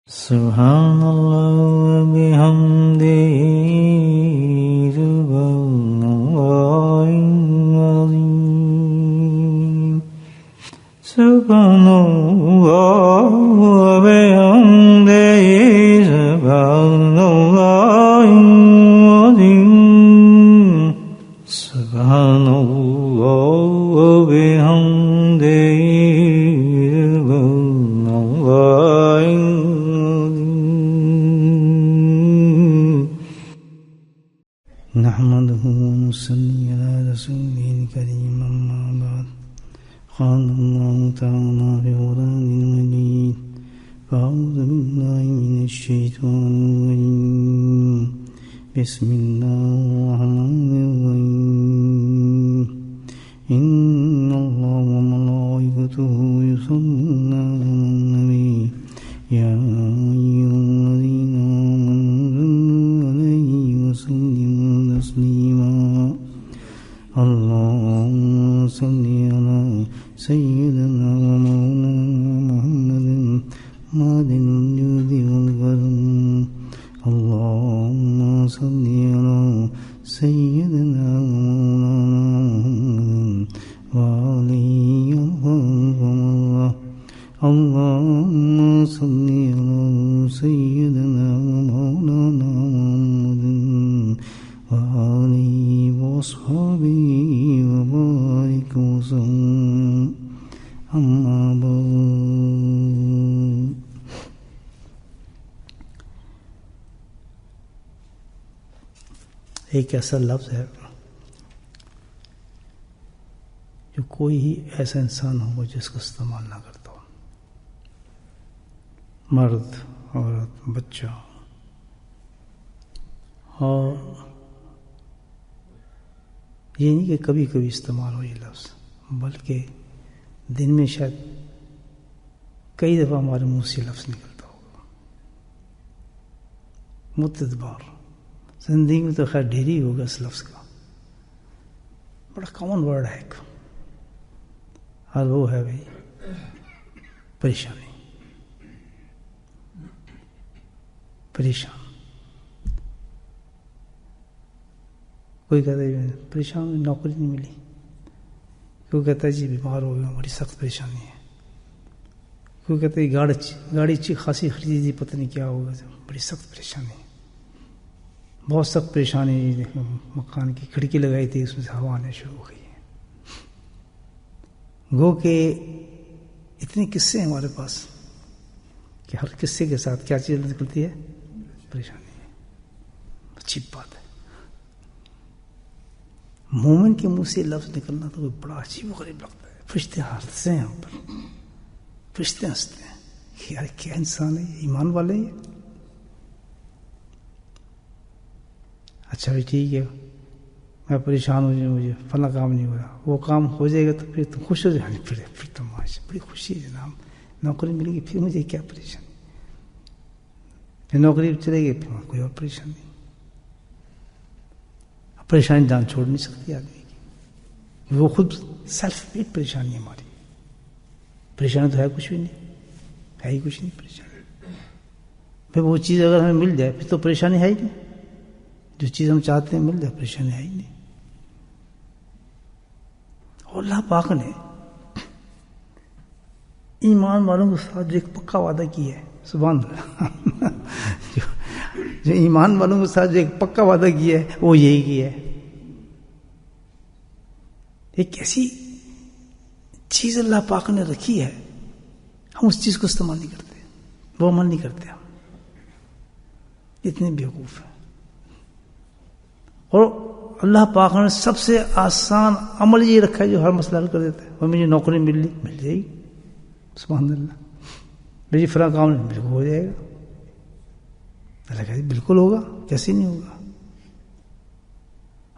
سبحان اللہ بحمدہ سبحان اللہ العظیم سبحان اللہ بحمدہ سبحان اللہ العظیم سبحان اللہ بحمدہ نحمده ونصلي على رسوله الكريم أما بعد قال الله تعالى في القرآن المجيد فأعوذ بالله من الشيطان الرجيم بسم الله الرحمن الرحيم إن الله وملائكته يصلون على النبي يا أيها الذين آمنوا عليه وسلموا تسليما اللهم صل على سيدنا ومولانا محمد معدن الجود والكرم اللهم صل على سيدنا ومولانا محمد وآله وصحبه اللهم صل على سيدنا ومولانا محمد وآله وصحبه وبارك وسلم أما بعد ایک ایسا لفظ ہے جو کوئی ہی ایسا انسان ہوگا جس کو استعمال نہ کرتا ہو، مرد عورت بچہ، اور یہ نہیں کہ کبھی کبھی استعمال ہو یہ لفظ، بلکہ دن میں شاید کئی دفعہ ہمارے منہ سے لفظ نکلتا ہوگا، متعدد بار۔ زندگی میں تو خیر ڈھیر ہی ہوگا اس لفظ کا، بڑا کامن ورڈ ہے ایک، اور وہ ہے بھائی پریشانی، پریشان۔ کوئی کہتا ہے پریشان نوکری نہیں ملی، کوئی کہتا ہے جی بیمار ہو گیا، بڑی سخت پریشانی ہے، کوئی کہتا ہے گاڑی اچھی خاصی خریدی تھی پتہ نہیں کیا ہوگا، بڑی سخت پریشانی ہے، بہت سخت پریشانی، مکان کی کھڑکی لگائی تھی اس میں سے ہوا آنے شروع ہو گئی ہے۔ گو کہ اتنے قصے ہیں ہمارے پاس کہ ہر قصے کے ساتھ کیا چیز نکلتی ہے؟ پریشانی ہے۔ اچھی بات ہے، مومن کے منہ سے لفظ نکلنا تو بڑا عجیب و غریب لگتا ہے۔ فرشتے ہنستے ہیں ہم پر، فرشتے ہنستے ہیں کہ یار کیا انسان ہے، ایمان والے ہیں۔ اچھا بھی ٹھیک ہے، میں پریشان ہو جاؤں، مجھے فلاں کام نہیں ہو رہا، وہ کام ہو جائے گا تو پھر تم خوش ہو جائیں، پھر تم بڑی خوشی ہے جناب، نوکری ملے گی، پھر مجھے کیا پریشانی، پھر نوکری چلے گی، پھر کوئی اور پریشانی۔ پریشانی جان چھوڑ نہیں سکتی آدمی کی، وہ خود سیلف میڈ پریشانی ہے ہماری۔ پریشانی تو ہے کچھ بھی نہیں، ہے ہی کچھ نہیں پریشانی۔ پھر وہ چیز اگر ہمیں مل جائے پھر تو پریشانی ہے ہی نہیں، جو چیز ہم چاہتے ہیں مل جائے پریشانی ہے ہی نہیں۔ اور اللہ پاک نے ایمان والوں کے ساتھ جو ایک پکا وعدہ کیا ہے، سبحان اللہ، جو ایمان والوں کے ساتھ جو ایک پکا وعدہ کیا ہے وہ یہی کیا ہے۔ ایک ایسی چیز اللہ پاک نے رکھی ہے، ہم اس چیز کو استعمال نہیں کرتے، وہ عمل نہیں کرتے، ہم اتنے بیوقوف ہیں۔ اور اللہ پاک نے سب سے آسان عمل یہ رکھا ہے جو ہر مسئلہ حل کر دیتا ہے۔ اور مجھے نوکری مل جائے گی، سبحان اللہ، میری فلاں کام نہیں، بالکل ہو جائے گا۔ اللہ کہتے بالکل ہوگا، کیسے نہیں ہوگا؟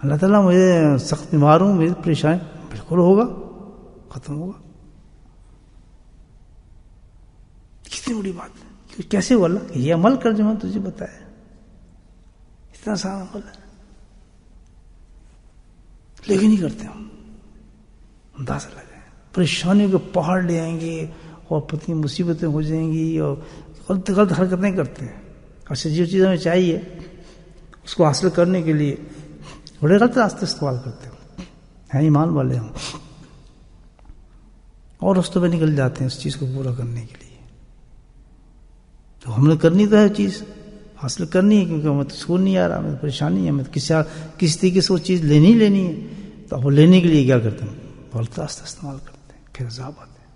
اللہ تعالیٰ مجھے سخت بیمار ہوں، میری پریشانی، بالکل ہوگا، ختم ہوگا۔ کتنی بڑی بات ہے، کیسے ہوا اللہ؟ یہ عمل کر جو میں تجھے بتایا، اتنا آسان عمل ہے، لیکن نہیں کرتے ہم۔ اندازہ لگائیں، پریشانیوں کے پہاڑ لے آئیں گے اور پتنی مصیبتیں ہو جائیں گی اور غلط حرکتیں کرتے ہیں. اچھا جو چیز ہمیں چاہیے اس کو حاصل کرنے کے لیے بڑے غلط راستے استعمال کرتے ہیں ایمان والے ہوں اور رستوں پہ نکل جاتے ہیں اس چیز کو پورا کرنے کے لیے. تو ہم نے کرنی تو ہے چیز حاصل کرنی ہے کیونکہ ہمیں تو سکون نہیں آ رہا, ہمیں پریشانی ہے, ہمیں کسی طریقے سے وہ چیز لینی ہے. تو وہ لینے کے لیے کیا کرتے ہیں غلط راستہ استعمال کرتے ہیں, پھر عذاب آتے ہیں.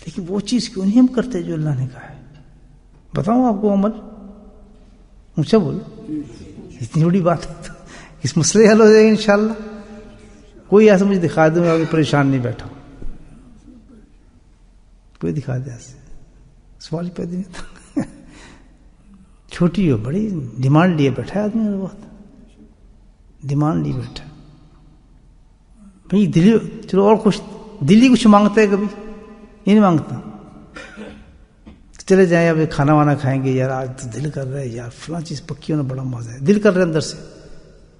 لیکن وہ چیز کیوں نہیں ہم کرتے جو اللہ نے کہا ہے؟ بتاؤں آپ کو عمل اونچا بولو, اتنی بڑی بات ہے تو اس مسئلے حل ہو جائے گا انشاءاللہ. کوئی ایسا مجھے دکھا دوں میں پریشان نہیں بیٹھا ہوں, کوئی دکھا دے ایسے سوال ہی پیدا نہیں تھا. چھوٹی ہو بڑی ڈیمانڈ لیے بیٹھا ہے آدمی, بہت ڈیمانڈ لیے بیٹھا بھائی. دلی چلو اور کچھ دلی کچھ مانگتا ہے کبھی یہ نہیں مانگتا. چلے جائیں اب کھانا وانا کھائیں گے, یار آج تو دل کر رہا ہے یار فلاں چیز پکی ہونا بڑا مزہ ہے, دل کر رہا ہے اندر سے.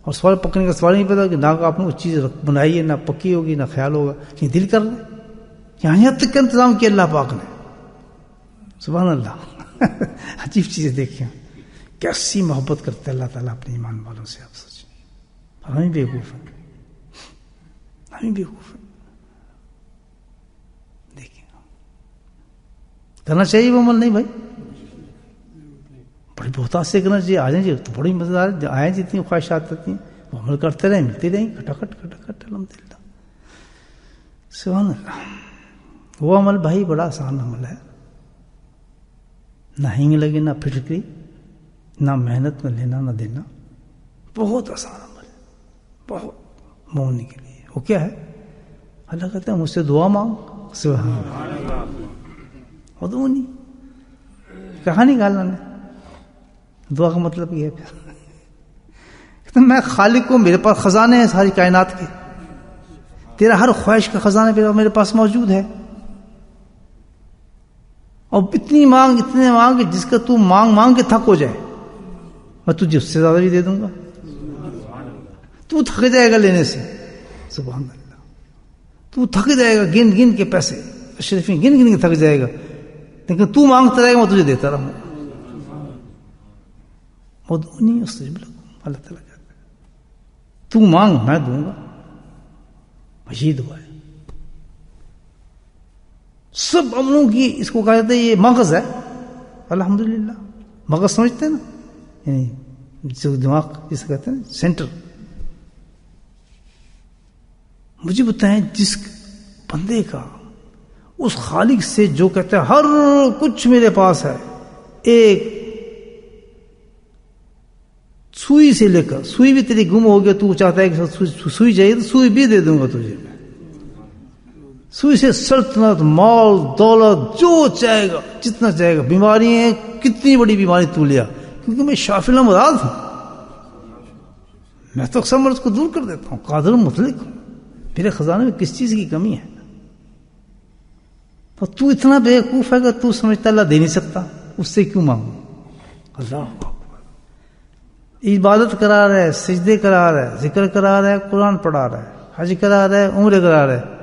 اور سوال پکنے کا سوال نہیں پتا کہ نہ آپ نے وہ چیز بنائی ہے, نہ پکی ہوگی نہ خیال ہوگا, کہ دل کر رہا ہے. یہاں تک کا انتظام کیا اللہ پاک نے, سبحان اللہ. عجیب چیزیں دیکھیں کیسی محبت کرتے اللہ تعالیٰ اپنے ایمان والوں سے. آپ سوچیں ہمیں بیوقوف ہیں, ہمیں بیوقوف ہیں. دیکھیں کرنا چاہیے وہ عمل, نہیں بھائی بڑی بہت سے کرنا چاہیے. آ جائیں جی تو بڑی مزیدار آئیں جتنی خواہشات ہوتی ہیں وہ عمل کرتے رہیں, ملتی رہیں کھٹاکھٹ الحمدللہ. سبحان اللہ. وہ عمل بھائی بڑا آسان عمل ہے, نہ ہینگ لگے نہ پھٹکری, نہ محنت نہ لینا نہ دینا, بہت آسان عمل ہے, بہت مومن کے لیے. وہ کیا ہے؟ اللہ کہتے ہیں مجھ سے دعا مانگ. سبحان اللہ. ادعونی کہاں نکالنا نے دعا کا مطلب یہ ہے پھر میں خالق ہوں, میرے پاس خزانے ہیں ساری کائنات کے, تیرا ہر خواہش کا خزانہ میرے پاس موجود ہے. اور اتنی مانگ اتنے مانگ جس کا تو مانگ کے تھک ہو جائے, میں تجھے اس سے زیادہ بھی دے دوں گا. تو تھک جائے گا لینے سے. سبحان اللہ. تو تھک جائے گا گن گن کے پیسے اشرفی گن گن کے تھک جائے گا, لیکن تو مانگتا رہے گا میں تجھے دیتا رہوں. ادعونی استجب لکم. اللہ تعالیٰ کہتا ہے تو مانگ میں دوں گا. یہ دعا ہے. سب عملوں کی اس کو کہا جاتا ہے یہ مغز ہے. الحمدللہ مغز سمجھتے ہیں نا, یعنی جو دماغ جسے کہتے ہیں سینٹر. مجھے بتائیں جس بندے کا اس خالق سے جو کہتا ہے ہر کچھ میرے پاس ہے, ایک سوئی سے لے کر سوئی بھی تیری گم ہو گیا, تو چاہتا ہے کہ سوئی چاہیے تو سوئی بھی دے دوں گا تجھے. سوئی سے سلطنت مال دولت جو چاہے گا جتنا چاہے گا. بیماری ہیں کتنی بڑی بیماری تو لیا, کیونکہ میں شافی المراد ہوں, میں تو اکثر مرض کو دور کر دیتا ہوں, قادر مطلق ہوں, میرے خزانے میں کس چیز کی کمی ہے. تو اتنا بیوقوف ہے کہ تو سمجھتا اللہ دے نہیں سکتا, اس سے کیوں مانگوں. اللہ عبادت کرا رہا ہے, سجدے کرا رہا ہے, ذکر کرا رہا ہے, قرآن پڑھا رہا ہے, حج کرا رہا ہے, عمرے کرا رہا ہے,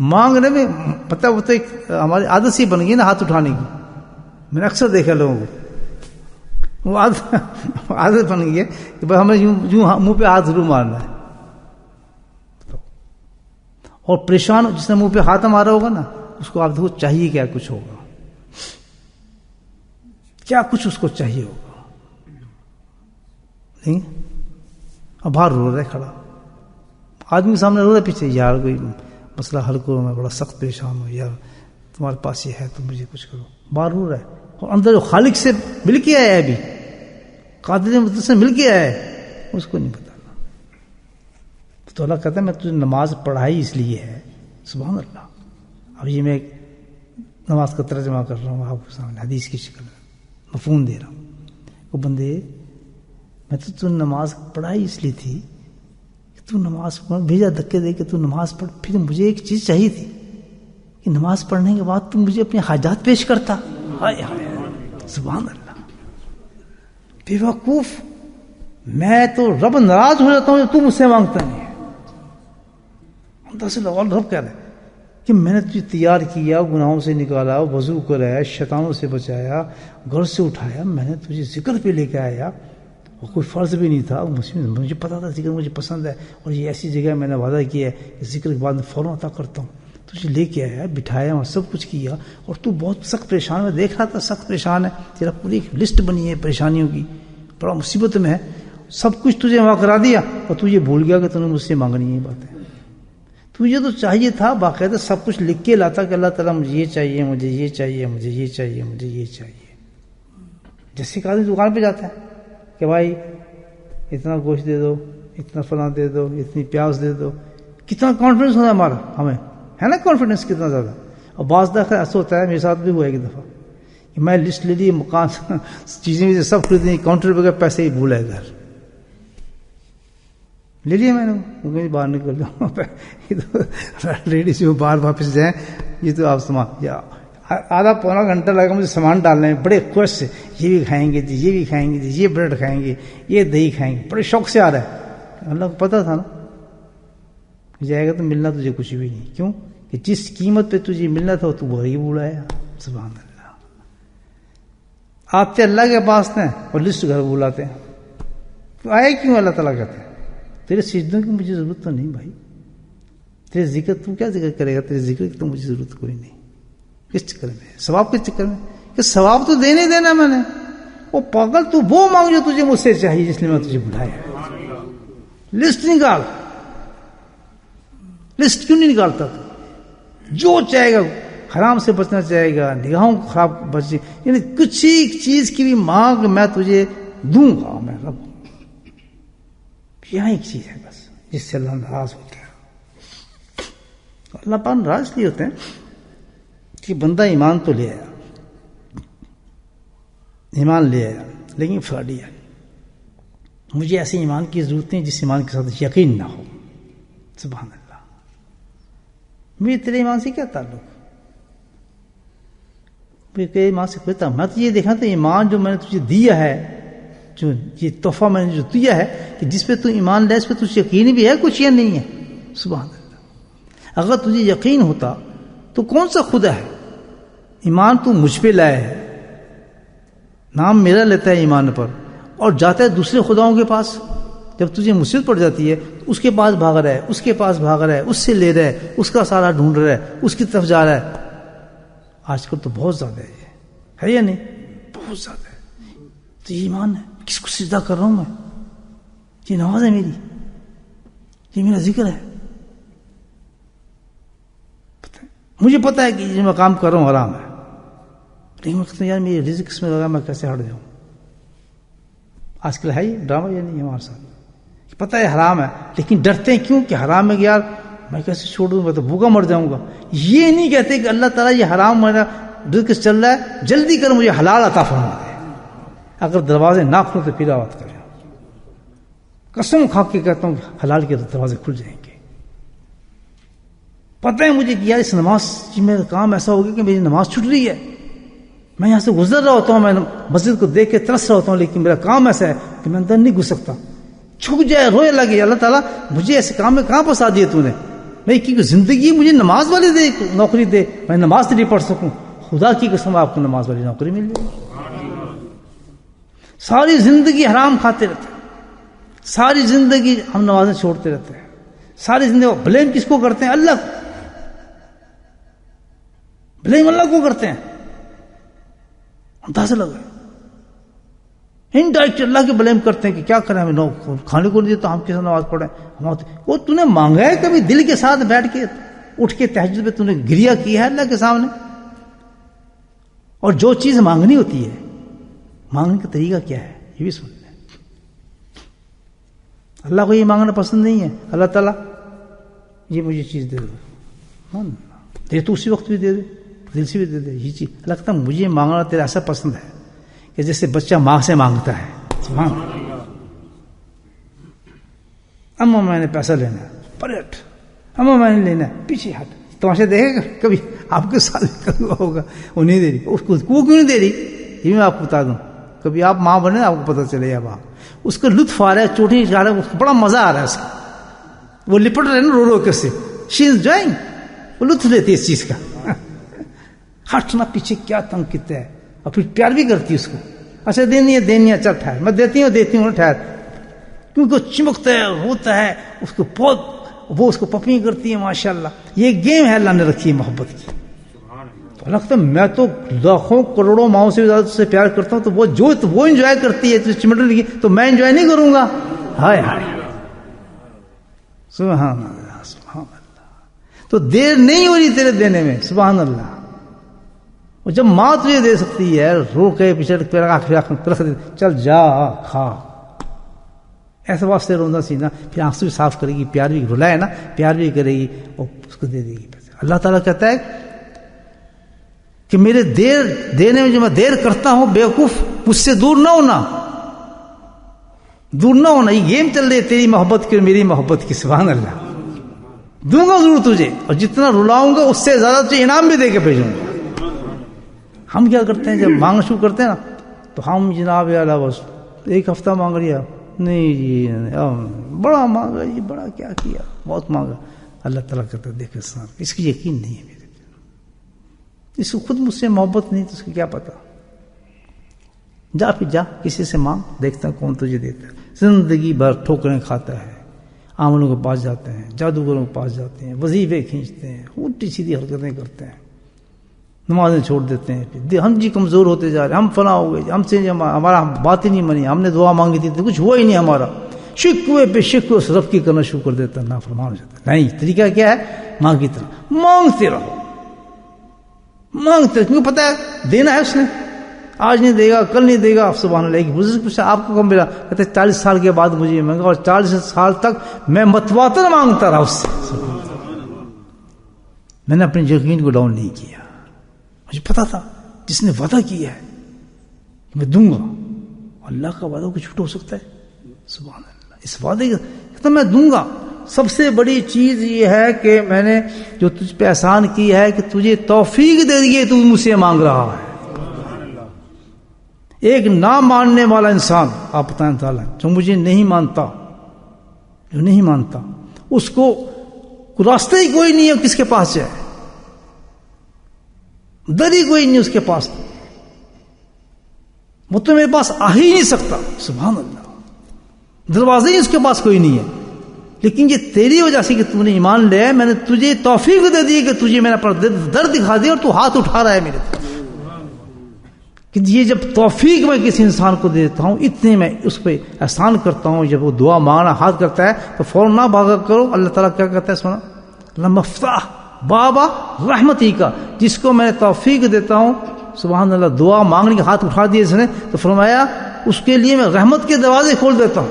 مانگنے میں پتہ ہوتا ہے ہماری عادت سی بن گئی نا ہاتھ اٹھانے کی. میں نے اکثر دیکھا لوگوں کو وہ عادت بن گئی ہے کہ بھائی ہمیں یوں منہ پہ ہاتھ ضرور مارنا ہے. اور پریشان جس نے منہ پہ ہاتھ مارا ہوگا نا اس کو آپ دیکھو چاہیے کیا کچھ ہوگا, کیا کچھ اس کو چاہیے ہوگا. نہیں اب باہر رو رہا ہے کھڑا, آدمی کے سامنے رو رہا ہے پیچھے, یار کوئی مسئلہ حل کرو, میں بڑا سخت پریشان ہوں یار, تمہارے پاس یہ ہے تو مجھے کچھ کرو. باہر رو رہا ہے اور اندر جو خالق سے مل کے آیا ہے, ابھی قادر مطلق سے مل کے آیا ہے, اس کو نہیں بتانا. تو اللہ کہتا ہے میں تجھے نماز پڑھائی اس لیے ہے. سبحان اللہ. اب یہ میں ایک نماز کا ترجمہ کر رہا ہوں آپ کے سامنے حدیث کی شکل میں, مفہوم دے رہا ہوں. وہ بندے میں تو نماز پڑھائی اس لیے تھی کہ تو نماز پڑھ, بھیجا دھکے دے کے تو نماز پڑھ. پھر مجھے ایک چیز چاہیے تھی کہ نماز پڑھنے کے بعد تم مجھے اپنے حاجات پیش کرتا. ہائے ہائے سبحان اللہ. بے وقوف, میں تو رب ناراض ہو جاتا ہوں تو مجھ سے مانگتا نہیں ہے. اندر سے رب کہہ رہے کہ میں نے تجھے تیار کیا، گناہوں سے نکالا، وضو کرایا، شیطانوں سے بچایا، گھر سے اٹھایا، میں نے تجھے ذکر پہ لے کے آیا، اور کوئی فرض بھی نہیں تھا، مجھے پتا تھا ذکر مجھے پسند ہے، اور یہ ایسی جگہ میں نے وعدہ کیا ہے کہ ذکر کے بعد میں فوراً عطا کرتا ہوں، تجھے لے کے آیا، بٹھایا اور سب کچھ کیا، اور تو بہت سخت پریشان ہے، دیکھ رہا تھا سخت پریشان ہے، تیرا پوری لسٹ بنی ہے پریشانیوں کی، بڑا مصیبت میں ہے، سب کچھ تجھے وہاں کرا دیا، اور تو یہ بھول گیا کہ تم نے مجھ سے مانگنی ہے باتیں۔ تجھے تو چاہیے تھا باقاعدہ سب کچھ لکھ کے لاتا کہ اللہ تعالیٰ مجھے یہ چاہیے، مجھے یہ چاہیے، مجھے یہ چاہیے، مجھے یہ چاہیے۔ جیسے کہ آدمی دکان پہ جاتا ہے کہ بھائی اتنا گوشت دے دو، اتنا فلاں دے دو، اتنی پیاز دے دو، کتنا کانفیڈنس ہوتا ہے ہمارا، ہمیں ہے نا کانفیڈنس کتنا زیادہ۔ اور بعض دفعہ ایسا ہوتا ہے، میرے ساتھ بھی ہوا ایک دفعہ کہ میں لسٹ لے لی، مکان چیزیں سب خریدیں، کاؤنٹر پہ گئے، پیسے ہی بھولا گھر لے لیا میں نے، باہر نکل جاؤں ریڈی سے باہر واپس جائیں، یہ تو آپ سامان آدھا پونا گھنٹہ لگا مجھے سامان ڈالنے میں، بڑے خوش سے یہ بھی کھائیں گے جی، یہ بھی کھائیں گے جی، یہ بریڈ کھائیں گے، یہ دہی کھائیں گے، بڑے شوق سے آ رہا ہے۔ اللہ کو پتا تھا نا جائے گا تو ملنا تجھے کچھ بھی نہیں، کیوں کہ جس قیمت پہ تجھے ملنا تھا تو وہی بولایا۔ سبحان اللہ، آتے اللہ کے پاس ہیں اور لسٹ گھر بلاتے ہیں، تو آئے کیوں؟ اللہ تعالیٰ کہتے ہیں تیرے سجدوں کی مجھے ضرورت تو نہیں بھائی، تیرے ذکر تو کیا ذکر کرے گا، تیرے ذکر کی تو مجھے ضرورت کوئی نہیں۔ کس چکر میں؟ ثواب کے چکر میں، کہ ثواب تو دینے دینا میں نے، وہ پاگل تو وہ مانگ جو تجھے مجھ سے چاہیے، جس لیے میں تجھے بلایا۔ لسٹ نکال، لسٹ کیوں نہیں نکالتا تو؟ جو چاہے گا، حرام سے بچنا چاہے گا، نگاہوں کو خراب بچے، یعنی کچھ ہی چیز کی بھی مانگ میں تجھے دوں گا، میں رب۔ یہاں ایک چیز ہے بس جس سے اللہ ناراض ہوتا ہے۔ اللہ پاک ناراض نہیں ہوتے ہیں کہ بندہ ایمان تو لے آیا، ایمان لے آیا لیکن فراڈی ہے۔ مجھے ایسے ایمان کی ضرورت نہیں جس ایمان کے ساتھ یقین نہ ہو۔ سبحان اللہ، مجھے تیرے ایمان سے کیا تعلق؟ مجھے تیرے ایمان سے کوئی تعلق؟ میں تو یہ دیکھا تو ایمان جو میں نے تجھے دیا ہے، جو یہ تحفہ میں نے جو دیا ہے کہ جس پہ تو ایمان لے، اس پہ تجھے یقین بھی ہے کچھ یا نہیں ہے؟ سبحان اللہ، اگر تجھے یقین ہوتا تو کون سا خدا ہے؟ ایمان تو مجھ پہ لائے ہے، نام میرا لیتا ہے ایمان پر، اور جاتا ہے دوسرے خداؤں کے پاس۔ جب تجھے مصیبت پڑ جاتی ہے تو اس کے پاس بھاگ رہا ہے، اس کے پاس بھاگ رہا ہے، اس سے لے رہا ہے، اس کا سارا ڈھونڈ رہا ہے، اس کی طرف جا رہا ہے۔ آج کل تو بہت زیادہ ہے یا نہیں؟ بہت زیادہ ہے۔ تو یہ ایمان ہے، کس کو سجدہ کر رہا ہوں میں؟ یہ نماز ہے میری، یہ میرا ذکر ہے۔ مجھے پتا ہے کہ جو میں کام کر رہا ہوں حرام ہے، لیکن میں کہتا ہوں یار میری رزق اس میں لگا، میں کیسے ہٹ جاؤں؟ آج کل ہے یہ ڈرامہ یا نہیں ہمارے ساتھ؟ پتا ہے حرام ہے لیکن ڈرتے ہیں، کیوں کہ حرام ہے کہ یار میں کیسے چھوڑ دوں، میں تو بھوکا مر جاؤں گا۔ یہ نہیں کہتے کہ اللہ تعالیٰ یہ حرام میرا رزق چل رہا ہے، جلدی کر مجھے حلال عطا فرما دے۔ اگر دروازے نہ کھلو تو پھر آواز کریں، قسم کھا کے کہتا ہوں حلال کے دروازے کھل جائیں گے۔ پتہ ہے مجھے کہ یار اس نماز میرا کام ایسا ہو گیا کہ میری نماز چھوٹ رہی ہے، میں یہاں سے گزر رہا ہوتا ہوں، میں مسجد کو دیکھ کے ترس رہا ہوتا ہوں، لیکن میرا کام ایسا ہے کہ میں اندر نہیں گھس سکتا، چھک جائے روئے لگے، اللہ تعالیٰ مجھے ایسے کام میں کہاں پھنسا دیے تو نے؟ میں کی زندگی مجھے نماز والی دے، نوکری دے، میں نماز نہیں پڑھ سکوں۔ خدا کی قسم آپ کو نماز والی نوکری مل جائے۔ ساری زندگی حرام کھاتے رہتے ہیں، ساری زندگی ہم نمازیں چھوڑتے رہتے ہیں، ساری زندگی بلیم کس کو کرتے ہیں؟ اللہ کو، بلیم اللہ کو کرتے ہیں۔ اندازہ لگا انڈائریکٹ اللہ کے بلیم کرتے ہیں کہ کیا کریں، ہمیں کھانے کو نہیں دیتا، ہم کیسے نماز پڑھیں؟ وہ تو نے مانگا ہے کبھی دل کے ساتھ بیٹھ کے اٹھ کے تہجد پہ تو نے گریا کی ہے اللہ کے سامنے؟ اور جو چیز مانگنی ہوتی ہے، مانگنے کا طریقہ کیا ہے یہ بھی سن لیں۔ اللہ کو یہ مانگنا پسند نہیں ہے، اللہ تعالیٰ یہ مجھے چیز دے دو، دے تو اسی وقت بھی دے دے، دل سے بھی دے دے، یہ چیز اللہ کہتا مجھے مانگنا تیرا ایسا پسند ہے کہ جیسے بچہ ماں سے مانگتا ہے۔ اما میں نے پیسہ لینا ہے، پلٹ، اما میں نے لینا ہے، پیچھے ہٹ، تماشا دیکھے گا کبھی آپ کے ساتھ ہوگا، وہ نہیں دے رہی، اس کو کیوں نہیں دے رہی یہ میں آپ کو بتا دوں، کبھی آپ ماں بنے آپ کو پتہ چلے گا، باپ اس کا لطف آ رہا ہے، چوٹی چڑھا رہا ہے، اس کو بڑا مزہ آ رہا ہے، اس کا وہ لپٹ رہے نا رو رو کے سے، شی از انجوائنگ، وہ لطف لیتی ہے اس چیز کا. ہٹنا پیچھے کیا تنگ کیتا ہے, اور پھر پیار بھی کرتی ہے اس کو. اچھا دینی ہے چل ٹھہر, میں دیتی ہوں ٹھہر, کیونکہ وہ چمکتا ہے ہوتا ہے اس کو بہت, وہ اس کو پپی کرتی ہے ماشاءاللہ. یہ گیم ہے اللہ نے رکھی ہے محبت کی. لگتا ہے میں تو لاکھوں کروڑوں ماؤں سے زیادہ سے پیار کرتا ہوں, تو وہ انجوائے کرتی ہے چمٹنے لگی, تو میں انجوائے نہیں کروں گا؟ ہائے ہائے سبحان اللہ سبحان اللہ. تو دیر نہیں ہو رہی تیرے دینے میں, سبحان اللہ. اور جب ماں تجھے دے سکتی ہے, رو کے پیچھے رکھ دے, چل جا کھا, ایسے واسطے رونا سی نا, پھر آنسو بھی صاف کرے گی, پیار بھی رلائے نا, پیار بھی کرے گی اور اس کو دے دے گی. اللہ تعالیٰ کہتا ہے کہ میرے دیر دینے میں جو میں دیر کرتا ہوں, بیوقوف مجھ سے دور نہ ہونا. یہ گیم چل رہی ہے تیری محبت کی اور میری محبت کی. سبحان اللہ. دوں گا ضرور تجھے, اور جتنا رلاؤں گا اس سے زیادہ تجھے انعام بھی دے کے بھیجوں گا. ہم کیا کرتے ہیں جب مانگنا شروع کرتے ہیں نا, تو ہم جناب یا اللہ بس ایک ہفتہ مانگ لیا, نہیں جی بڑا مانگا جی, بڑا کیا کیا, بہت مانگا. اللہ تعالیٰ کہتا ہے دیکھ اس کی یقین نہیں ہے میرے, اس کو خود مجھ سے محبت نہیں, تو اس کو کیا پتا. جا پھر جا کسی سے مانگ, دیکھتا کون تجھے دیتا ہے. زندگی بھر ٹھوکریں کھاتا ہے, عاملوں کے پاس جاتے ہیں, جادوگروں کے پاس جاتے ہیں, وظیفے کھینچتے ہیں, الٹی سیدھی حرکتیں کرتے ہیں, نمازیں چھوڑ دیتے ہیں. پھر ہم جی کمزور ہوتے جا رہے ہیں, ہم فنا ہو گئے, ہم سے ہمارا بات ہی نہیں منی, ہم نے دعا مانگی تھی تو کچھ ہوا ہی نہیں ہمارا. شکوے پہ شکوے اس رب کی کرنا شروع کر دیتا ہے, نافرمان ہو جاتا ہے. نہیں, طریقہ کیا ہے, مانگ کی طرح مانگتے رہو, مانگتے, کیونکہ پتہ ہے دینا ہے اس نے, آج نہیں دے گا, کل نہیں دے گا. سبحان اللہ. ایک بزرگ پوچھا آپ کو کم ملا, کہتے 40 سال کے بعد مجھے مانگا, اور 40 سال تک میں متواتر مانگتا رہا اس سے. میں نے اپنے یقین کو ڈاؤن نہیں کیا. مجھے پتا تھا جس نے وعدہ کیا ہے میں دوں گا, اللہ کا وعدہ کو جھوٹ ہو سکتا ہے؟ سبحان اللہ. اس وعدے کا میں دوں گا. سب سے بڑی چیز یہ ہے کہ میں نے جو تجھ پہ احسان کی ہے کہ تجھے توفیق دے دی ہے, تو مجھ سے مانگ رہا ہے. ایک نہ ماننے والا انسان, آپ بتائیں تعالیٰ, جو مجھے نہیں مانتا, جو نہیں مانتا, اس کو راستہ ہی کوئی نہیں ہے کس کے پاس جائے, در ہی کوئی نہیں اس کے پاس, وہ تو میرے پاس آ ہی نہیں سکتا. سبحان اللہ. دروازے ہی اس کے پاس کوئی نہیں ہے. لیکن یہ تیری وجہ سے کہ تو نے ایمان لیا, میں نے تجھے توفیق دے دی کہ تجھے میں نے اپنا درد دکھا دیا, اور تو ہاتھ اٹھا رہا ہے میرے طرف. کہ یہ جب توفیق میں کسی انسان کو دیتا ہوں, اتنے میں اس پہ احسان کرتا ہوں. جب وہ دعا مانگنا ہاتھ کرتا ہے تو فوراً نہ بھاگا کرو. اللہ تعالیٰ کیا کہتا ہے سنا, لما فتح بابا رحمتی کا, جس کو میں توفیق دیتا ہوں, سبحان اللہ, دعا مانگنے کے ہاتھ اٹھا دیے اس نے, تو فرمایا اس کے لیے میں رحمت کے دروازے کھول دیتا ہوں.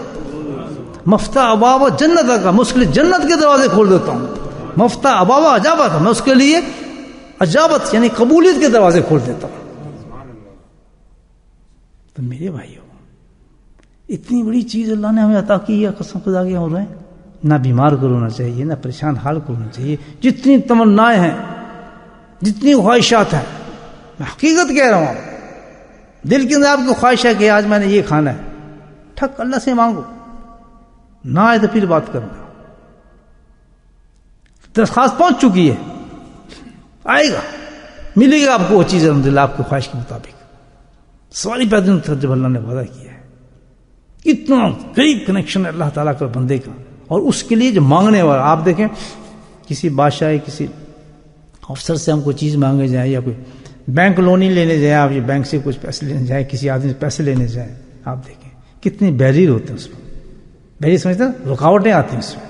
مفتح ابواب جنت کا, میں اس کے لیے جنت کے دروازے کھول دیتا ہوں. مفتح ابواب اجابت, میں اس کے لیے اجابت یعنی قبولیت کے دروازے کھول دیتا ہوں. تو میرے بھائیوں, اتنی بڑی چیز اللہ نے ہمیں عطا کی ہے, قسم خدا کے ہو رہے ہیں. نہ بیمار کو رونا چاہیے, نہ پریشان حال کو رونا چاہیے. جتنی تمنائیں ہیں, جتنی خواہشات ہیں, میں حقیقت کہہ رہا ہوں, دل کے اندر آپ کو خواہش ہے کہ آج میں نے یہ کھانا ہے, ٹھک اللہ سے مانگو. نہ آئے تو پھر بات کرنا. درخواست پہنچ چکی ہے, آئے گا, ملے گا آپ کو وہ چیز الحمدللہ آپ کی خواہش کے مطابق. سواری پیدا جب اللہ نے وعدہ کیا ہے, اتنا قریب کنیکشن ہے اللہ تعالیٰ کا بندے کا. اور اس کے لیے جو مانگنے والا, آپ دیکھیں کسی بادشاہ کسی افسر سے ہم کوئی چیز مانگے جائیں, یا کوئی بینک لون ہی لینے جائیں, آپ یہ بینک سے کچھ پیسے لینے جائیں, کسی آدمی سے پیسے لینے جائیں, آپ دیکھیں کتنے بیریر ہوتے ہیں اس میں. بیریر سمجھتے ہیں, رکاوٹیں آتی ہیں اس میں.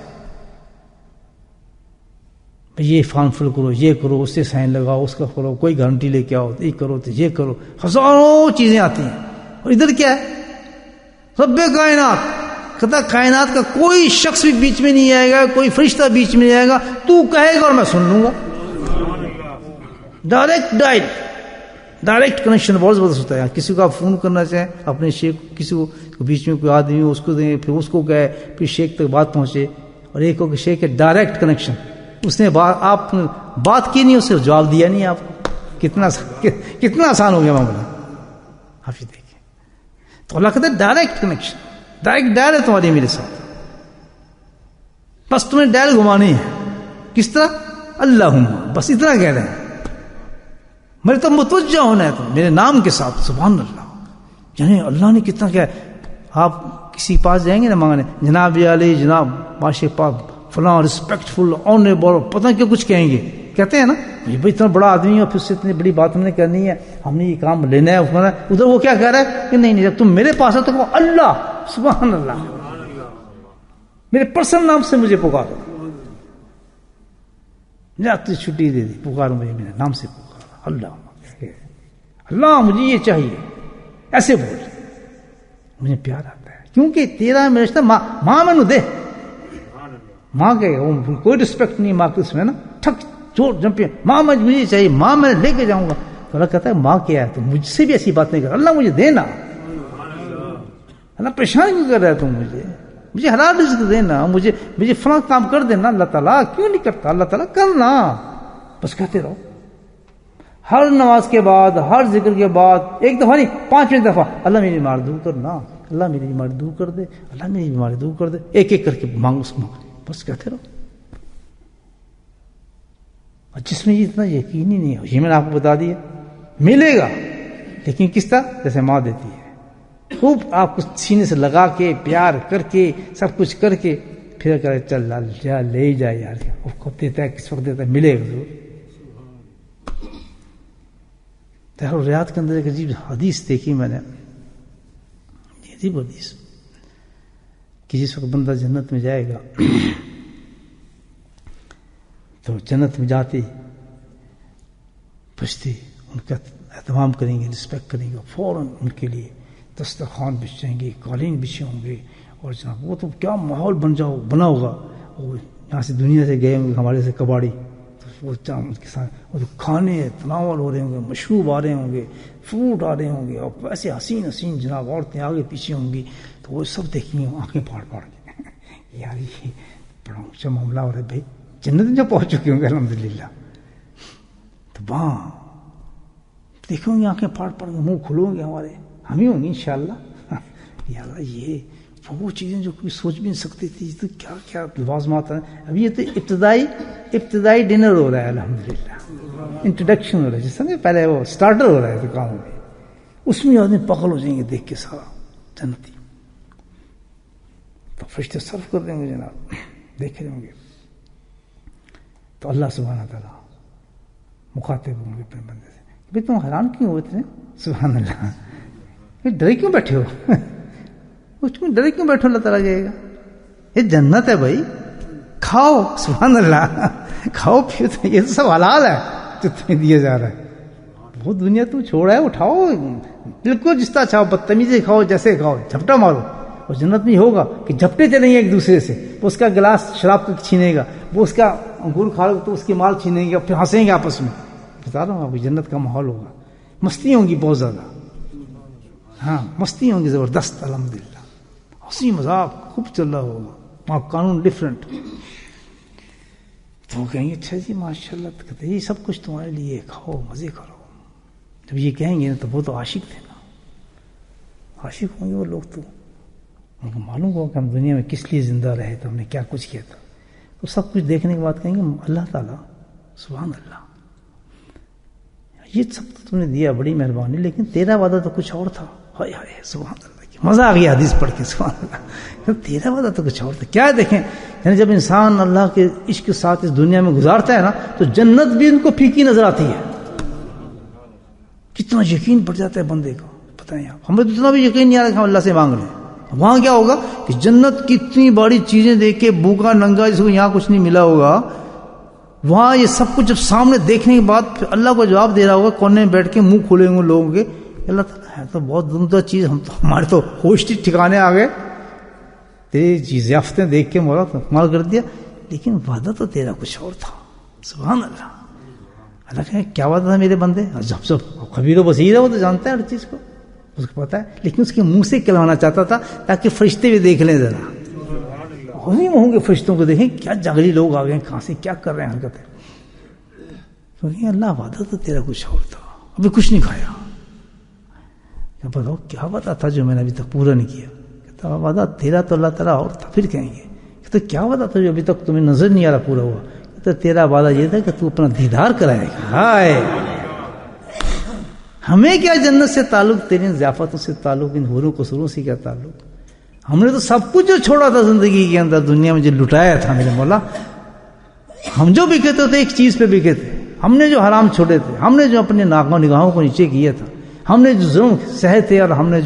یہ فارم فل کرو, یہ کرو, اس سے سائن لگاؤ, اس کا کرو, کوئی گارنٹی لے کے آؤ, یہ کرو تو یہ کرو, ہزاروں چیزیں آتی ہیں. اور ادھر کیا ہے, رب کائنات کہتا کائنات کا کوئی شخص بھی بیچ میں نہیں آئے گا, کوئی فرشتہ بیچ میں نہیں آئے گا, تو کہے گا اور میں سن لوں گا. ڈائریکٹ کنیکشن بہت زبردست ہوتا ہے. کسی کو آپ فون کرنا چاہیں اپنے شیخ, کسی کو بیچ میں کوئی آدمی ہو اس کو دیں, پھر اس کو کہے, پھر شیخ تک بات پہنچے. اور ایک ہو کہ شیخ ہے ڈائریکٹ کنیکشن, اس نے آپ بات کی نہیں, اس سے جواب دیا نہیں آپ. کتنا آسان ہو گیا معاملہ. آپ یہ دیکھیں تو اللہ کہتا ہے ڈائریکٹ کنیکشن, ڈائریکٹ ڈائل ہے تمہاری میرے ساتھ, بس تمہیں ڈائل گھمانی ہے. کس طرح, اللہم، بس اتنا کہہ رہے ہیں، میرے تو متوجہ ہونا ہے، تو میرے نام کے ساتھ، سبحان اللہ. یعنی اللہ نے کتنا کیا. آپ کسی کے پاس جائیں گے نا مانگنے، جناب علی، جناب ماشاء پاک فلاں، رسپیکٹفل، آنریبل، پتہ کیا کچھ کہیں گے. کہتے ہیں نا یہ بھائی اتنا بڑا آدمی ہے اور پھر سے اتنی بڑی بات ہم نے کرنی ہے، ہم نے یہ کام لینا ہے. ادھر وہ کیا کہہ رہا ہے کہ نہیں جب تم میرے پاس ہو تو اللہ، سبحان اللہ، میرے پرسنل نام سے مجھے پکارو. جاتی چھٹی دے دی، پکارو مجھے میرے نام سے پکارو. اللہ اللہ مجھے یہ چاہیے، ایسے بول. مجھے پیار آتا ہے کیونکہ تیرا میرا رشتہ ماں میں دے. ماں کے کوئی رسپیکٹ نہیں ماں کے اس میں نا، ٹھک چوٹ جمپے، ماں مجھے چاہیے، ماں میں لے کے جاؤں گا. تو اللہ کہتا ہے ماں کیا ہے تو مجھ سے بھی ایسی بات نہیں کر. اللہ مجھے دینا، اللہ پریشان کیوں کر رہا ہے تم مجھے حلال رزق دینا، مجھے فلاں کام کر دینا. اللہ تعالیٰ کیوں نہیں کرتا؟ اللہ تعالیٰ کرنا، بس کہتے رہو. ہر نماز کے بعد، ہر ذکر کے بعد، ایک دفعہ نہیں 5 دفعہ، اللہ میری بیماری دور کرنا، اللہ میری بیماری دور کر دے، اللہ میری بیماری دور کر دے. ایک ایک کر کے مانگو اس کو، بس کہتے رہو. اور جس میں اتنا یقین ہی نہیں ہے، یہ میں نے آپ کو بتا دیا، ملے گا لیکن کس طرح؟ جیسے ماں دیتی ہے، خوب آپ کو سینے سے لگا کے پیار کر کے سب کچھ کر کے پھر کرے چل جا لے ہی جائے یار. وہ کب دیتا ہے، کس وقت دیتا ہے، ملے گا ضرور. ریاض کے اندر ایک عجیب حدیث دیکھی میں نے، عجیب حدیث کہ جس وقت بندہ جنت میں جائے گا تو جنت میں جاتے پشتی ان کا اہتمام کریں گے، رسپیکٹ کریں گے، فوراً ان کے لیے دسترخوان بچھائیں گے، قالین بچھے ہوں گے. اور جناب وہ تو کیا ماحول بنا ہوگا. وہ یہاں سے دنیا سے گئے ہوں گے ہمارے سے کباڑی، وہ کے ساتھ وہ کھانے تناول ہو رہے ہوں گے، مشروب آ رہے ہوں گے، فروٹ آ رہے ہوں گے، اور ایسے حسین جناب عورتیں آگے پیچھے ہوں گی. تو وہ سب دیکھیں گے آنکھیں پھاڑ کے یار یہ بڑا اونچا معاملہ ہو رہا ہے بھائی. جنت میں جب پہنچ چکے ہوں گے الحمدللہ، تو دیکھیں گے آنکھیں پھاڑ کے، منہ کھلوں گے ہمارے، ہم ہی ہوں گے انشاءاللہ. یا اللہ یہ وہ چیزیں جو کوئی سوچ بھی نہیں سکتی تھی، تو کیا کیا لوازمات ہیں. ابھی یہ تو ابتدائی ڈنر ہو رہا ہے الحمدللہ، انٹروڈکشن ہو رہا ہے، جس طرح پہلے وہ سٹارٹر ہو رہا ہے دکانوں میں، اس میں آدمی پاگل ہو جائیں گے دیکھ کے سارا جنتی. تو فرشتے صرف کر دیں گے جناب، دیکھ رہے ہوں گے. تو اللہ سبحانہ تعالیٰ مخاطب ہوں گے اپنے بندے سے، بھائی تم حیران کیوں ہوئے تھے؟ سبحان اللہ، ڈرے کیوں بیٹھے ہو؟ اس میں ڈرے کیوں بیٹھو؟ اللہ تعالیٰ کہے گا یہ جنت ہے بھائی، کھاؤ. سبحان اللہ، کھاؤ پیو، یہ تو سب حلال ہے جو تمہیں دیا جا رہا ہے. وہ دنیا تم چھوڑا ہے، اٹھاؤ بالکل جس طرح چاہو، بدتمیزی کھاؤ، جیسے کھاؤ، جھپٹا مارو. اور جنت میں ہوگا کہ جھپٹے چلیں گے ایک دوسرے سے. وہ اس کا گلاس شراب کو چھینے گا، وہ اس کا انگور کھا لو تو اس کے مال چھینیں گے، پھر ہنسیں گے آپس میں. بتا رہا ہوں آپ کو جنت کا ماحول ہوگا، مستی ہوں گی بہت زیادہ. ہاں مستی ہوں گی زبردست الحمدللہ، ہنسی مذاق خوب چل رہا ہوگا، وہاں قانون ڈفرینٹ. تو وہ کہیں گے اچھا جی ماشاء اللہ، تو کہتے ہیں یہ سب کچھ تمہارے لیے، کھاؤ مزے کرو. جب یہ کہیں گے نا تو وہ تو عاشق تھے نا، عاشق ہوں گے وہ لوگ. تو ان کو معلوم ہو کہ ہم دنیا میں کس لیے زندہ رہے تو ہم نے کیا کچھ کیا تھا. تو سب کچھ دیکھنے کے بعد کہیں گے اللہ تعالیٰ سبحان اللہ، یہ سب تو تم نے دیا، بڑی مہربانی، لیکن تیرا وعدہ تو کچھ اور تھا. ہائے ہائے سبحان اللہ، مزہ آ گیا حدیث پڑھ کے. سبحان اللہ، تیرا وعدہ تو کچھ اور تھا. کیا دیکھیں، یعنی جب انسان اللہ کے عشق کے ساتھ اس دنیا میں گزارتا ہے نا تو جنت بھی ان کو پھیکی نظر آتی ہے. کتنا یقین پڑ جاتا ہے بندے کو، پتہ نہیں آپ، ہمیں تو اتنا بھی یقین نہیں آ رہا کہ ہم اللہ سے مانگ رہے ہیں. وہاں کیا ہوگا کہ جنت کی اتنی بڑی چیزیں دیکھ کے بھوکا ننگا جس کو یہاں کچھ نہیں ملا ہوگا، وہاں یہ سب کچھ جب سامنے دیکھنے کے بعد پھر اللہ کو جواب دے رہا ہوگا، کونے میں بیٹھ کے منہ کھولے ہوں لوگوں کے، اللہ تعالیٰ ہے تو بہت عمدہ چیز، ہم تو ہمارے تو ہوش ٹھکانے آ گئے، تیری چیز یافتیں دیکھ کے مولا تو کمال کر دیا، لیکن وعدہ تو تیرا کچھ اور تھا. سبحان اللہ. اللہ کہے کیا وعدہ تھا میرے بندے؟ جب خبیر و بصیر ہے، وہ تو جانتا ہے ہر چیز کو، اس کو پتا ہے، لیکن اس کے منہ سے کہلوانا چاہتا تھا تاکہ فرشتے بھی دیکھ لیں ذرا. وہیں ہوں گے فرشتوں کو دیکھیں کیا جنگلی لوگ آ گئے، کہاں سے کیا کر رہے ہیں حرکتیں. کیونکہ اللہ وعدہ تو تیرا کچھ اور تھا، ابھی کچھ نہیں کھایا. کیا بتاؤ کیا وعدہ تھا جو میں نے ابھی تک پورا نہیں کیا؟ کہتا وعدہ تیرا تو اللہ تعالیٰ اور تھا. پھر کہیں گے تو کیا وعدہ تھا جو ابھی تک تمہیں نظر نہیں آ رہا پورا ہوا؟ تو تو تیرا وعدہ یہ تھا کہ تو اپنا دیدار کرائے گا. ہائے ہمیں کیا جنت سے تعلق، تیری ضیافتوں سے تعلق، ان حوروں قصوروں سے کیا تعلق؟ ہم نے تو سب کچھ جو چھوڑا تھا زندگی کے اندر، دنیا میں جو لٹایا تھا میرے مولا. ہم جو بکے تھے ایک چیز پہ بکے تھے. ہم نے جو حرام چھوڑے تھے، ہم نے جو اپنے نگاہوں کو نیچے کیا تھا، ہم نے جو ظلم سہے تھے، اور ہم نے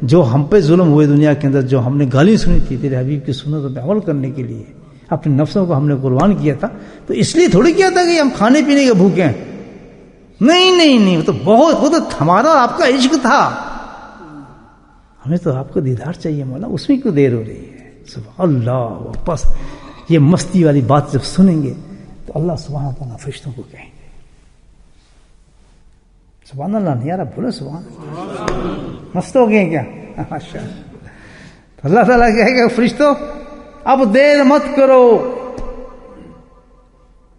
جو ہم پہ ظلم ہوئے دنیا کے اندر، جو ہم نے گالی سنی تھی تیرے حبیب کی سنتوں پہ عمل کرنے کے لیے، اپنے نفسوں کو ہم نے قربان کیا تھا. تو اس لیے تھوڑی کیا تھا کہ ہم کھانے پینے کے بھوکے ہیں. نہیں، وہ تو ہمارا آپ کا عشق تھا. ہمیں تو آپ کو دیدار چاہیے مولا. اس میں کیوں دیر ہو رہی ہے؟ سبحان اللہ. بس یہ مستی والی بات جب سنیں گے تو اللہ سبحانہ تعالیٰ فرشتوں کو کہیں گے سبحان اللہ. نہیں یار بولو سبحان اللہ. مست ہو گئے کیا؟ ماشاء اللہ. اللہ تعالیٰ کہے گا فرشتوں اب دیر مت کرو،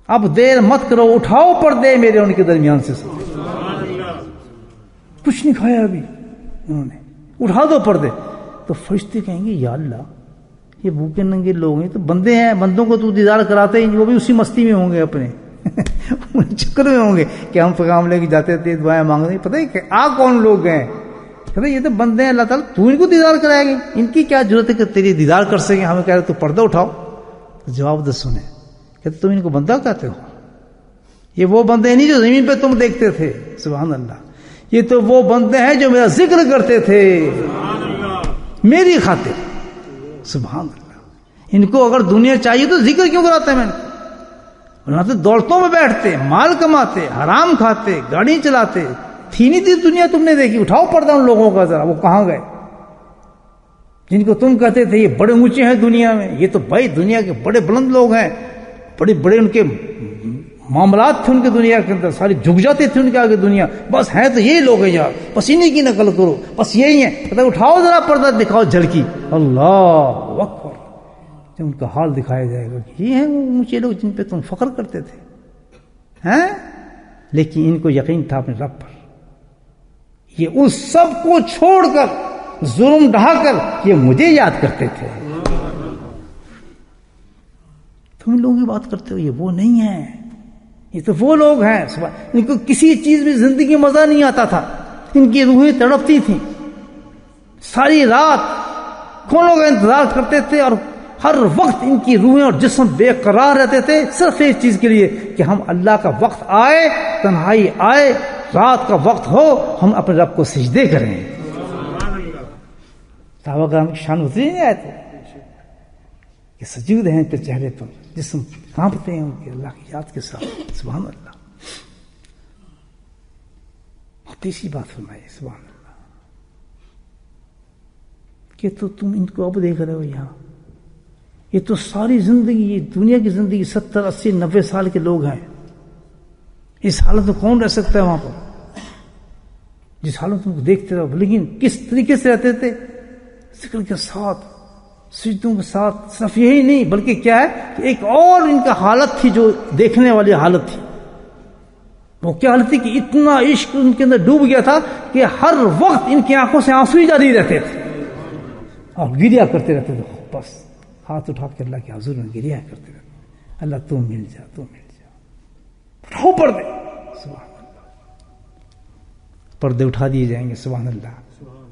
اب دیر مت کرو، اٹھاؤ پردے میرے ان کے درمیان سے. کچھ نہیں کھایا ابھی انہوں نے، اٹھا دو پردے. تو فرشتے کہیں گے یا اللہ یہ بھوکے ننگے لوگ ہیں، تو بندے ہیں، بندوں کو تو دیدار کراتے ہی، وہ بھی اسی مستی میں ہوں گے، اپنے چکر میں ہوں گے کہ ہم پیغام لے کے جاتے تھے، دعائیں مانگتے. پتہ ہے کہ کون لوگ ہیں؟ کہتے یہ تو بندے ہیں اللہ تعالیٰ، تو ان کو دیدار کرائے گی، ان کی کیا ضرورت ہے کہ تیری دیدار کر سکیں؟ ہمیں کہہ رہے تو پردہ اٹھاؤ. جواب دس سنیں. کہتے تم ان کو بندہ کہتے ہو؟ یہ وہ بندے نہیں جو زمین پہ تم دیکھتے تھے. سبحان اللہ. یہ تو وہ بندے ہیں جو میرا ذکر کرتے تھے میری خاطر. سبحان اللہ. ان کو اگر دنیا چاہیے تو ذکر کیوں کراتے میں؟ انہوں نے دولتوں میں بیٹھتے، مال کماتے، حرام کھاتے، گاڑی چلاتے. تھی نہیں تھی دنیا تم نے دیکھی؟ اٹھاؤ پردہ ان لوگوں کا ذرا. وہ کہاں گئے جن کو تم کہتے تھے یہ بڑے اونچے ہیں دنیا میں؟ یہ تو بھائی دنیا کے بڑے بلند لوگ ہیں، بڑے ان کے معاملات تھے ان کے دنیا کے اندر، ساری جھک جاتے تھے ان کے آگے دنیا. بس ہیں تو یہی لوگ ہیں یار، بس انہی کی نقل کرو، بس یہی ہیں. کہتے اٹھاؤ ذرا پردہ دکھاؤ جھلکی. اللہ اکبر. جب ان کا حال دکھایا جائے گا کہ یہ ہیں وہ اونچے لوگ جن پہ تم فخر کرتے تھے ہیں. لیکن ان کو یقین تھا اپنے رب پر. یہ اس سب کو چھوڑ کر، ظلم ڈھا کر یہ مجھے یاد کرتے تھے. تم لوگوں کی بات کرتے ہو، یہ وہ نہیں ہیں، یہ تو وہ لوگ ہیں. ان کو کسی چیز میں زندگی مزہ نہیں آتا تھا، ان کی روحیں تڑپتی تھیں. ساری رات کھولوں کا انتظار کرتے تھے، اور ہر وقت ان کی روحیں اور جسم بے قرار رہتے تھے صرف اس چیز کے لیے کہ ہم اللہ کا وقت آئے، تنہائی آئے، رات کا وقت ہو، ہم اپنے رب کو سجدے کریں. صحابہ کرام کی شان اتری نہیں آئے تھے کہ سجود ہیں ان کے چہرے پر، جسم کانپتے ہیں ان کے اللہ کی یاد کے ساتھ. سبحان اللہ. بہت ایسی بات فرمائی. سبحان اللہ. کہ تو تم ان کو اب دیکھ رہے ہو یہاں، یہ تو ساری زندگی، یہ دنیا کی زندگی 70 80 90 سال کے لوگ ہیں. اس حالت میں کون رہ سکتا ہے وہاں پر؟ جس حالت میں دیکھتے رہو. لیکن کس طریقے سے رہتے تھے؟ ذکر کے ساتھ، سجدوں کے ساتھ. صرف یہی نہیں بلکہ کیا ہے کہ ایک اور ان کا حالت تھی جو دیکھنے والی حالت تھی. وہ کیا حالت تھی کہ اتنا عشق ان کے اندر ڈوب گیا تھا کہ ہر وقت ان کی آنکھوں سے آنسو ہی جاری رہتے تھے اور گریا کرتے رہتے تھے. بس ہاتھ اٹھا کے اللہ کے حضور میں گریا کرتے رہتے. اللہ تو مل جا، تو مل جا. اٹھاؤ پردے. سبحان اللہ. پردے اٹھا دیے جائیں گے. سبحان اللہ.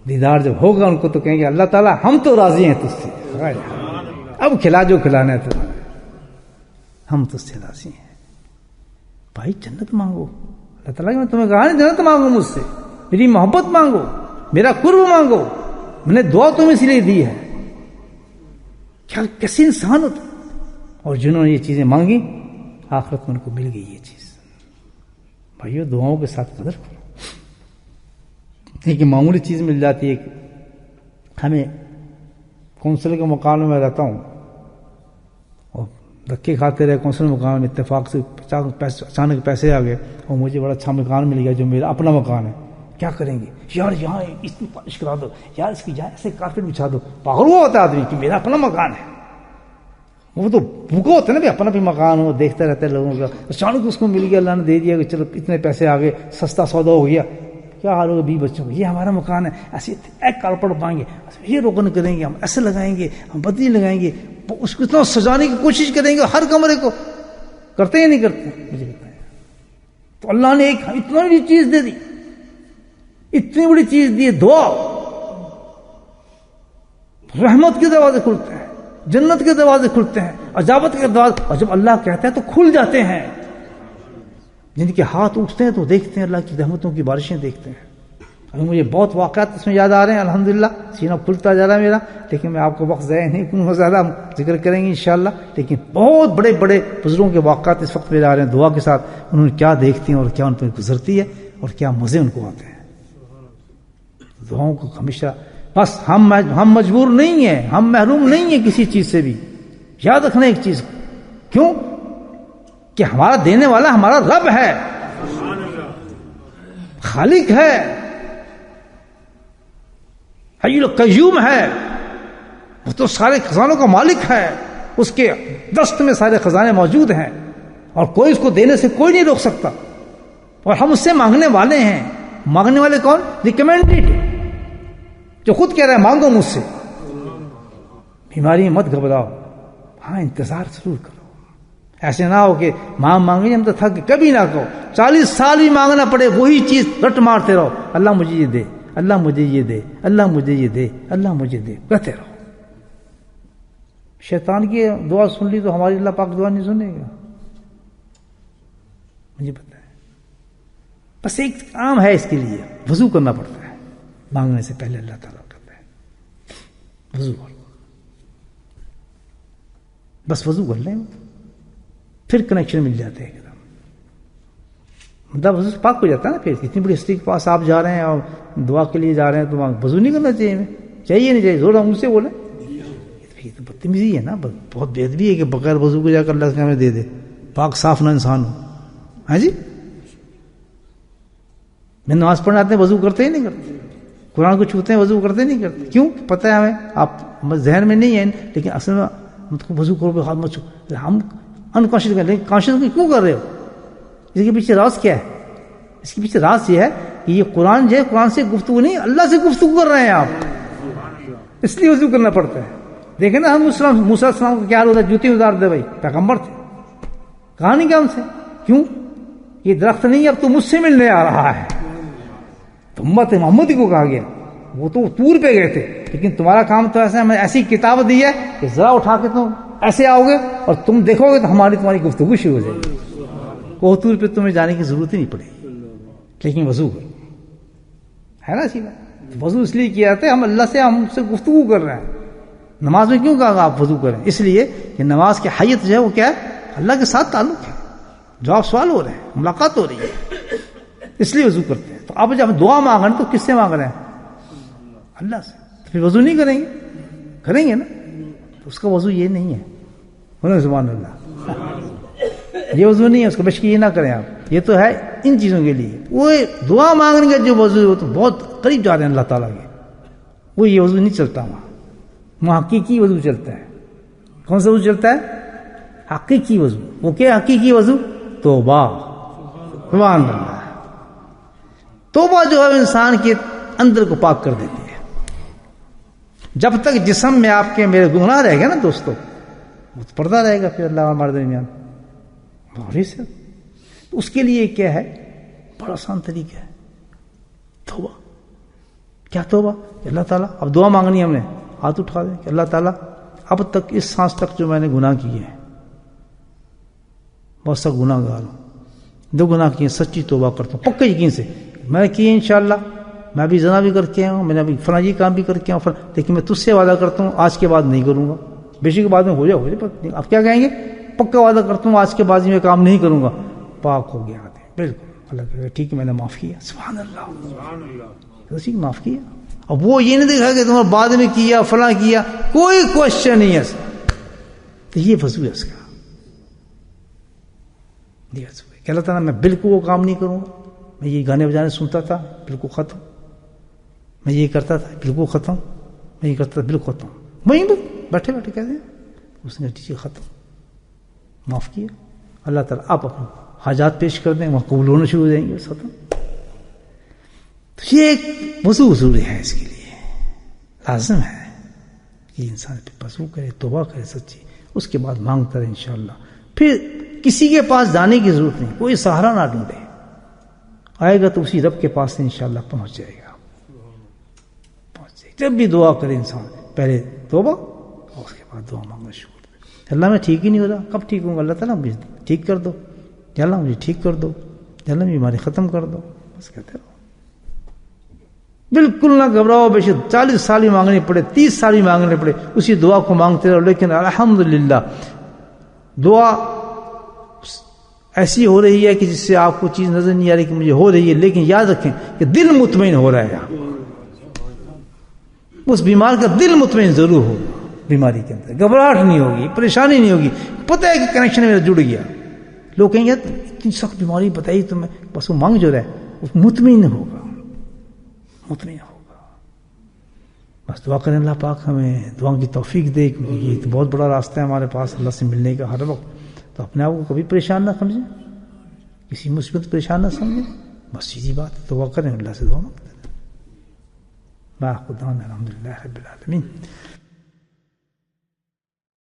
دیدار جب ہوگا ان کو تو کہیں گے اللہ تعالیٰ ہم تو راضی ہیں تجھ سے، اب کھلا جو کھلانا ہے تمہیں، ہم تجھ سے راضی ہیں. بھائی جنت مانگو. اللہ تعالیٰ میں تمہیں کہا نہیں جنت مانگو مجھ سے، میری محبت مانگو، میرا قرب مانگو. میں نے دعا تمہیں اس لیے دی ہے. کیا کیسی انسان ہوتا. اور جنہوں نے یہ چیزیں مانگی آخرت میں ان کو مل گئی یہ چیز. بھائیو دعاؤں کے ساتھ قدر کرو. ایک معمولی چیز مل جاتی ہے. ہمیں کونسل کے مکان میں رہتا ہوں اور دھکے کھاتے رہے کونسل مکان میں، اتفاق سے اچانک پیسے آ گئے اور مجھے بڑا اچھا مکان مل گیا جو میرا اپنا مکان ہے. کیا کریں گے یار؟ یہاں اس کی پالش کرا دو یار، اس کی جہاں ایسے کارپیٹ بچھا دو. پاگل ہوا ہوتا ہے آدمی کہ میرا اپنا مکان ہے. وہ تو بھوکا ہوتا ہے نا بھی اپنا بھی مکان ہو، دیکھتا رہتا ہے لوگوں کا. اچانک اس کو مل گیا، اللہ نے دے دیا کہ چلو اتنے پیسے آ گئے، سستا سودا ہو گیا. کیا حال ہوگا 20 بچوں کو؟ یہ ہمارا مکان ہے. ایسے ایک کارپیٹ پائیں گے، یہ روغن کریں گے، ہم ایسے لگائیں گے، ہم بدلی لگائیں گے، اس کو اتنا سجانے کی کوشش کریں گے ہر کمرے کو. کرتے یا نہیں کرتے؟ مجھے بتائیں. تو اللہ نے ایک اتنا بڑی چیز دے دی، اتنی بڑی چیز دی، دعا. رحمت کے دروازے کھلتے ہیں، جنت کے دروازے کھلتے ہیں، عجابت کے دروازے، اور جب اللہ کہتا ہے تو کھل جاتے ہیں. جن کے ہاتھ اٹھتے ہیں تو دیکھتے ہیں اللہ کی رحمتوں کی بارشیں دیکھتے ہیں. ابھی مجھے بہت واقعات اس میں یاد آ رہے ہیں، الحمدللہ سینہ کھلتا جا رہا ہے میرا، لیکن میں آپ کو وقت ضائع نہیں کروں گا، زیادہ ذکر کریں گے انشاءاللہ. لیکن بہت بڑے بڑے بزرگوں کے واقعات اس وقت میرے آ رہے ہیں دعا کے ساتھ. انہوں نے کیا دیکھتی ہیں اور کیا ان پہ گزرتی ہے اور کیا مزے ان کو آتے ہیں. دعاؤں کو ہمیشہ، بس ہم مجبور نہیں ہیں، ہم محروم نہیں ہیں کسی چیز سے بھی. یاد رکھنا ایک چیز، کیوں کہ ہمارا دینے والا ہمارا رب ہے، خالق ہے، حی القیوم ہے. وہ تو سارے خزانوں کا مالک ہے، اس کے دست میں سارے خزانے موجود ہیں اور کوئی اس کو دینے سے کوئی نہیں روک سکتا. اور ہم اس سے مانگنے والے ہیں. مانگنے والے کون؟ ریکمینڈیڈ، جو خود کہہ رہا ہے مانگو مجھ سے. بیماری مت گھبراؤ، ہاں انتظار ضرور کرو. ایسے نہ ہو کہ مانگیں ہم تو تھک، کبھی نہ کہو 40 سال بھی مانگنا پڑے وہی چیز رٹ مارتے رہو، اللہ مجھے یہ دے، اللہ مجھے یہ دے، اللہ مجھے یہ دے، اللہ مجھے دے، کہتے رہو. شیطان کی دعا سن لی تو ہماری اللہ پاک دعا نہیں سنے گا، مجھے پتا ہے. بس ایک کام ہے اس کے لیے، وضو کرنا پڑتا ہے. مانگنے سے پہلے اللہ تعالیٰ کرتا ہے وضو کرو. بس وضو کر لیں، پھر کنیکشن مل جاتے ہیں ایک دم. مطلب وضو سے پاک ہو جاتا ہے نا. پھر اتنی بڑی ہستی کے پاس آپ جا رہے ہیں اور دعا کے لیے جا رہے ہیں تو وہاں وضو نہیں کرنا چاہیے. چاہیے نہیں چاہیے؟ زور مجھ سے بولے، یہ تو بدتمیزی ہے نا، بہت بے ادبی ہے کہ بغیر وضو کے جا کر اللہ سے ہمیں دے دے. پاک صاف نہ انسان ہو. ہاں جی، میں نماز پڑھنے آتے ہیں وضو کرتے ہی نہیں کرتے، قرآن کو چھوتے ہیں وضو کرتے نہیں کرتے. کیوں؟ پتہ ہے ہمیں، آپ ذہن میں نہیں ہے لیکن اصل میں مطلب وضو کرو ہاتھ مت چھو. ہم انکانشیس کر، لیکن کانشیس کیوں کر رہے ہو؟ اس کے پیچھے راز کیا ہے؟ اس کے پیچھے راز یہ ہے کہ یہ قرآن جو ہے، قرآن سے گفتگو نہیں، اللہ سے گفتگو کر رہے ہیں آپ، اس لیے وضو کرنا پڑتا ہے. دیکھیں نا ہم موسیٰ علیہ السلام کو کیا ہوتا ہے، جوتی اتار دے بھائی، پیغمبر تھے. کہا نہیں کیا ان سے؟ کیوں؟ یہ درخت نہیں اب تو مجھ سے ملنے آ رہا ہے. تو امت محمدی کو کہا گیا، وہ تو طور پہ گئے تھے، لیکن تمہارا کام تو ایسا، ہمیں ایسی کتاب دی ہے کہ ذرا اٹھا کے تم ایسے آؤ گے اور تم دیکھو گے تو تمہاری گفتگو شروع ہو جائے گی. وہ طور پہ تمہیں جانے کی ضرورت ہی نہیں پڑے گی. لیکن وضو کرو، ہے نا اچھی بات. وضو اس لیے کیا جاتا ہے ہم اللہ سے، ہم سے گفتگو کر رہے ہیں. نماز میں کیوں کہا آپ وضو کریں؟ اس لیے کہ نماز کی حیت جو ہے وہ کیا ہے؟ اللہ کے ساتھ تعلق ہے، جواب سوال ہو رہے ہیں، ملاقات ہو رہی ہے، اس لیے وضو کرتے ہیں. تو اب جب دعا مانگ رہے ہیں تو کس سے مانگ رہے ہیں؟ اللہ سے. تو پھر وضو نہیں کریں گے؟ کریں گے نا. تو اس کا وضو یہ نہیں ہے، سبحان اللہ، یہ وضو نہیں ہے اس کا. بشکی یہ نہ کریں آپ، یہ تو ہے ان چیزوں کے لیے. وہ دعا مانگنے کا جو وضو ہے وہ تو بہت قریب جا رہے ہیں اللہ تعالیٰ کے، وہ یہ وضو نہیں چلتا. وہاں حقیقی وضو چلتا ہے. کون سا وضو چلتا ہے؟ حقیقی وضو. وہ کیا حقیقی وضو؟ توبہ. سبحان اللہ. توبہ جو ہے انسان کے اندر کو پاک کر دیتی ہے. جب تک جسم میں آپ کے میرے گناہ رہے گا نا دوستو، وہ تو پردہ رہے گا پھر اللہ اور ہمارے درمیان. اس کے لیے کیا ہے؟ بڑا آسان طریقہ ہے، توبہ. کیا توبہ؟ اللہ تعالیٰ اب دعا مانگنی ہے، ہم نے ہاتھ اٹھا دیں کہ اللہ تعالیٰ اب تک اس سانس تک جو میں نے گناہ کیے ہیں، بہت سا گناہ گار ہوں، دو گناہ کیے، سچی توبہ کرتا ہوں پکے یقین سے میں کیے انشاءاللہ. میں ابھی زنا بھی کر کے آیا ہوں، میں نے ابھی فلاں یہ کام بھی کر کے آیا ہوں، لیکن میں تجھ سے وعدہ کرتا ہوں آج کے بعد نہیں کروں گا. بے شک بعد میں ہو جائے آپ کیا کہیں گے؟ پکا وعدہ کرتا ہوں آج کے بعد میں کام نہیں کروں گا. پاک ہو گیا آتے بالکل. اللہ کہے ٹھیک ہے میں نے معاف کیا. سبحان اللہ، معاف کیا. اب وہ یہ نہیں دیکھا کہ تمہیں بعد میں کیا فلاں کیا، کوئی کوشچن نہیں ہے. تو یہ وضو ہے اس کا. کہ اللہ تعالیٰ میں بالکل وہ کام نہیں کروں گا. میں یہ گانے بجانے سنتا تھا، بالکل ختم. میں یہ کرتا تھا، بالکل ختم. میں یہ کرتا تھا، بالکل ختم. وہیں بیٹھے بیٹھے کہتے ہیں اس نے چیزیں ختم. معاف کیا. اللہ تعالیٰ آپ اپنے حاجات پیش کر دیں، وہاں قبول ہونا شروع ہو جائیں گے. ختم. تو یہ ایک وضو ضروری ہے، اس کے لیے لازم ہے کہ انسان پہ وضو کرے، توبہ کرے سچی، اس کے بعد مانگتا رہے انشاءاللہ. پھر کسی کے پاس جانے کی ضرورت نہیں، کوئی سہارا نہ ڈھونڈے، آئے گا تو اسی رب کے پاس سے انشاءاللہ پہنچ جائے گا۔ جب بھی دعا کرے انسان پہلے توبہ اور اس کے بعد دعا مانگنا شروع کر۔ اللہ میں ٹھیک ہی نہیں ہو رہا، کب ٹھیک ہوں گا؟ اللہ تعالیٰ مجھے ٹھیک کر دو، یا اللہ مجھے ٹھیک کر دو، یا اللہ بیماری ختم کر دو، بس کہتے رہو۔ بالکل نہ گھبراؤ، بے شک 40 سال بھی مانگنے پڑے، 30 سال بھی مانگنے پڑے، اسی دعا کو مانگتے رہو، لیکن الحمدللہ دعا ایسی ہو رہی ہے کہ جس سے آپ کو چیز نظر نہیں آ رہی کہ مجھے ہو رہی ہے، لیکن یاد رکھیں کہ دل مطمئن ہو رہا ہے، اس بیمار کا دل مطمئن ضرور ہو، بیماری کے اندر گھبراہٹ نہیں ہوگی، پریشانی نہیں ہوگی، پتہ ہے کہ کنیکشن میرا جڑ گیا۔ لوگ کہیں گے اتنی سخت بیماری بتائی تمہیں، بس وہ مانگ جو رہا ہے وہ مطمئن ہوگا، مطمئن ہوگا۔ بس دعا کریں اللہ پاک ہمیں دعا کی توفیق دے، کیونکہ یہ تو بہت بڑا راستہ ہے ہمارے پاس اللہ سے ملنے کا ہر وقت۔ تو اپنے آپ کو کبھی پریشان نہ سمجھیں، کسی مصیبت پریشان نہ سمجھیں، بس سیدھی بات ہے دعا کریں، اللہ سے دعا مانگتے ہیں۔ الحمد للہ رب العالمین۔